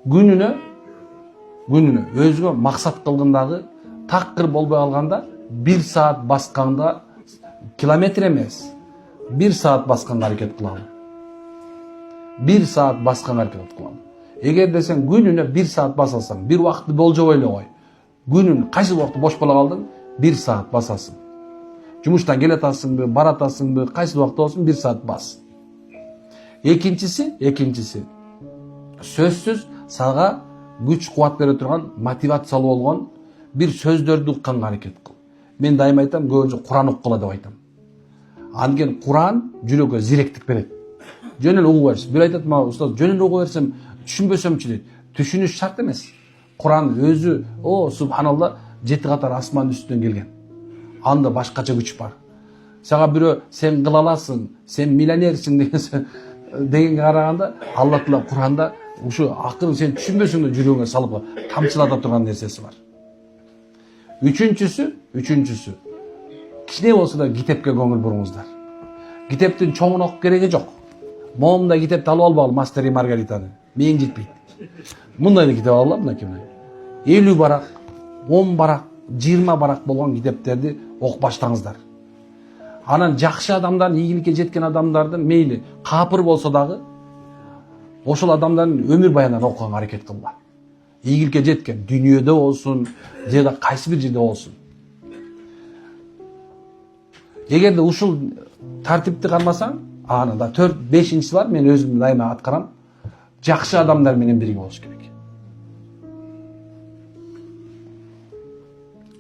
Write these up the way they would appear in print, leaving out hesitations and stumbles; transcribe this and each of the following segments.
күнүнө өзгө максат кылгандагы такыр болбой калганда 1 саат басканда километр эмес 1 саат басканга аракет кылалы. 1 саат басканга аракет кылалы. Эгерде сен күнүнө 1 саат басасың, бир убакытты болжобой эле кой. Күнүн кайсы убакытта бош бола калдың, 1 саат басасың. Жумуштан келатасыңбы, баратасыңбы, кайсы убакытта болсун 1 саат бас. Экинчиси сөзсүз сага күч кубат бере турган, мотивациялуу болгон бир сөздөрдү укканга аракет кыл. Мен дайым айтам, көбүнчө Куран уккула деп айтам. Анткени Куран жүрөккө зиректик берет. Жөн эле угуп берсин. Бир айтат, мага устаз, жөн эле угуп берсем, түшүнбөсөмчү дейт. Түшүнүш шарт эмес. Куран өзү, субханалла, 7 катар асман үстүнөн келген. Анда башкача күч бар. Сага бирөө сен кыла аласың, сен миллионерсиң дегенге караганда, Алла Таала Куранда ушу акырын сен түшүнбөсөң да жүрөгүңө салып камчылата турган нерсеси бар. Үчүнчүсү, кичине болсо да китепке көңүл буруңуздар. Китептин чоңун окуп кереги жок. Моомда китепти алып албагыл, Мастер и Маргаританы. Мээң жетпейт. Мындай китеп алам, мынакей. 50 барак, 10 барак, 20 барак болгон китептерди окуп баштаңыздар. Анан жакшы адамдардын, ийгиликке жеткен адамдардын мейли капыр болсо дагы ошол адамдардын өмүр баянын окуганга аракет кылгыла. Ийгиликке жеткен дүйнөдө болсун, же да кайсы бир жерде болсун. Эгерде ушул тартипти кармасаң, анан 4-5-инчиси бар, мен өзүм дайыма аткарам. Жакшы адамдар менен бирге болуш керек.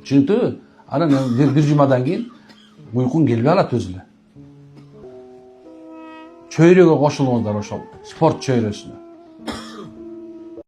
Чынтуу, анан бир жумадан кийин уйкуң келбей алат өзүнө. Чөйрөгө кошулуңуздар ошол спорт чөйрөсүнө.